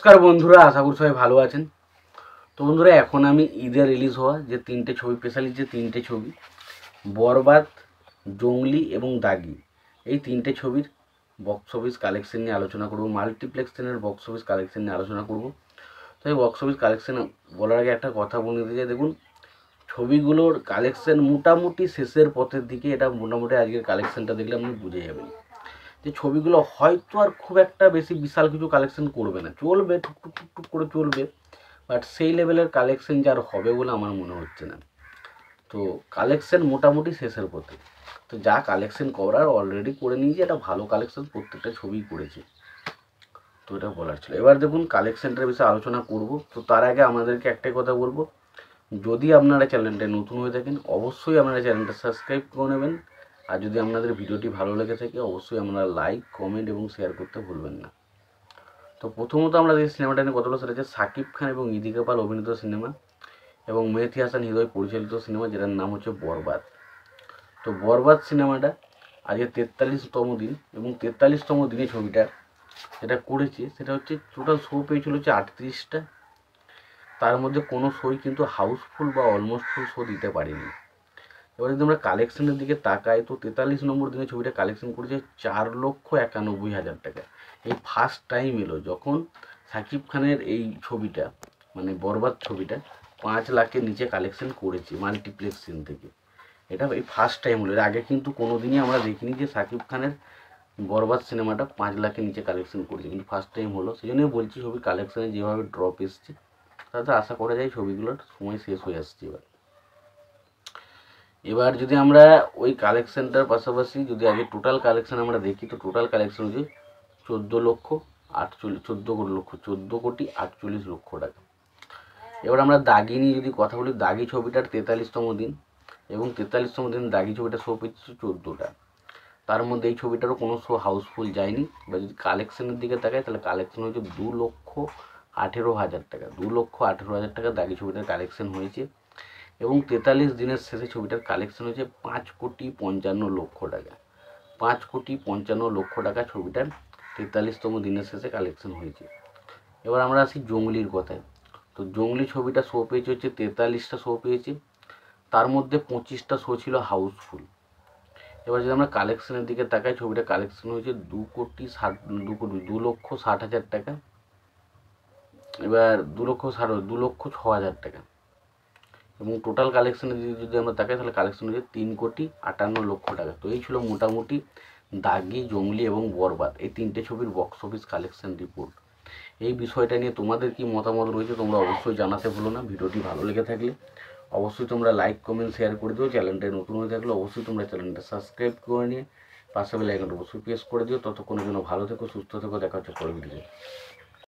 নমস্কার বন্ধুরা, আশা করি সবাই ভালো আছেন। তো বন্ধুরা, এখন আমি ঈদে রিলিজ হওয়া যে তিনটে ছবি, স্পেশালি যে তিনটে ছবি বরবাদ, জঙ্গলি এবং দাগি, এই তিনটে ছবির বক্স অফিস কালেকশন নিয়ে আলোচনা করব। মাল্টিপ্লেক্সের বক্স অফিস কালেকশন নিয়ে আলোচনা করব। তো এই বক্স অফিস কালেকশন বলার আগে একটা কথা বলে দিতে চাই। দেখুন, ছবিগুলোর কালেকশন মোটামুটি শেষের পথের দিকে। এটা মোটামুটি আজকের কালেকশনটা দেখলে আপনি বুঝে যাবেন যে ছবিগুলো হয়তো আর খুব একটা বেশি বিশাল কিছু কালেকশন করবে না, চলবে, টুকটুক টুকটুক করে চলবে, বাট সেই লেভেলের কালেকশন যার হবে বলে আমার মনে হচ্ছে না। তো কালেকশন মোটামুটি শেষের পথে। তো যা কালেকশন করার অলরেডি করে নিয়েছি, এটা ভালো কালেকশন প্রত্যেকটা ছবি করেছে। তো এটা বলার ছিল। এবার দেখুন, কালেকশনটার বিষয়ে আলোচনা করব। তো তার আগে আমাদেরকে একটাই কথা বলবো, যদি আপনারা চ্যানেলটা নতুন হয়ে থাকেন অবশ্যই আপনারা চ্যানেলটা সাবস্ক্রাইব করে নেবেন। আর যদি আপনাদের ভিডিওটি ভালো লেগে থাকে অবশ্যই আপনারা লাইক, কমেন্ট এবং শেয়ার করতে ভুলবেন না। তো প্রথমত আমরা যে সিনেমাটা নিয়ে কথা বলবো সেটা হচ্ছে শাকিব খান এবং ইদিকা পাল অভিনীত সিনেমা এবং মেহেদী হাসান হৃদয় পরিচালিত সিনেমা, যেটার নাম হচ্ছে বরবাদ। তো বরবাদ সিনেমাটা আজকে 43তম দিন, এবং 43তম দিনে ছবিটা যেটা করেছে সেটা হচ্ছে টোটাল শো পেয়েছিল হচ্ছে 38টা। তার মধ্যে কোনো শোই কিন্তু হাউসফুল বা অলমোস্ট ফুল শো দিতে পারেনি। এবার যদি আমরা কালেকশনের দিকে তাকাই, তো 43 নম্বর দিনে ছবিটা কালেকশন করেছে 4,91,000 টাকা। এই ফার্স্ট টাইম এলো যখন শাকিব খানের এই ছবিটা, মানে বরবাদ ছবিটা 5 লাখের নিচে কালেকশন করেছে মাল্টিপ্লেক্স সিন থেকে। এটা এই ফার্স্ট টাইম হলো। এর আগে কিন্তু কোনো দিনই আমরা দেখিনি যে শাকিব খানের বরবাদ সিনেমাটা 5 লাখের নিচে কালেকশন করেছে, কিন্তু ফার্স্ট টাইম হলো। সেই জন্যই বলছি, ছবির কালেকশনে যেভাবে ড্রপ এসছে তাতে আশা করা যায় ছবিগুলোর সময় শেষ হয়ে আসছে। এবার যদি আমরা ওই কালেকশনটার পাশাপাশি যদি আগে টোটাল কালেকশন আমরা দেখি, তো টোটাল কালেকশন হচ্ছে 14,48,000 টাকা। এবার আমরা দাগি নিয়ে যদি কথা বলি, দাগি ছবিটার 43তম দিন, এবং 43তম দিন দাগি ছবিটা শো পেয়েছে 14টা। তার মধ্যে এই ছবিটারও কোনো শো হাউসফুল যায়নি। বা যদি কালেকশনের দিকে তাকায় তাহলে কালেকশন হয়েছে 2,18,000 টাকা। 2,18,000 টাকা দাগি ছবিটার কালেকশন হয়েছে, এবং 43 দিনের শেষে ছবিটার কালেকশন হয়েছে 5,55,00,000 টাকা। 5,55,00,000 টাকা ছবিটার 43তম দিনের শেষে কালেকশন হয়েছে। এবার আমরা আসি জঙ্গলির কথায়। তো জঙ্গলি ছবিটা শো পেয়েছে হচ্ছে 43টা শো পেয়েছে, তার মধ্যে 25টা শো ছিল হাউসফুল। এবার যদি আমরা কালেকশনের দিকে তাকাই, ছবিটা কালেকশন হয়েছে 2,60,000 টাকা। এবার 2,06,000 টাকা, এবং টোটাল কালেকশনে যদি আমরা তাকাই তাহলে কালেকশন হচ্ছে 3,58,00,000 টাকা। তো এই ছিল মোটামুটি দাগি, জঙ্গলি এবং বরবাদ এই তিনটে ছবির বক্স অফিস কালেকশন রিপোর্ট। এই বিষয়টা নিয়ে তোমাদের কি মতামত রয়েছে তোমরা অবশ্যই জানাতে ভুলো না। ভিডিওটি ভালো লেগে থাকলে অবশ্যই তোমরা লাইক, কমেন্ট, শেয়ার করে দিও। চ্যানেলটা নতুন হয়ে থাকলে অবশ্যই তোমরা চ্যানেলটা সাবস্ক্রাইব করে নিয়ে পাশে বেল আইকনটা অবশ্যই প্রেস করে দিও। ততক্ষণের জন্য ভালো থেকো, সুস্থ থেকো, দেখা হচ্ছে পরের ভিডিওতে।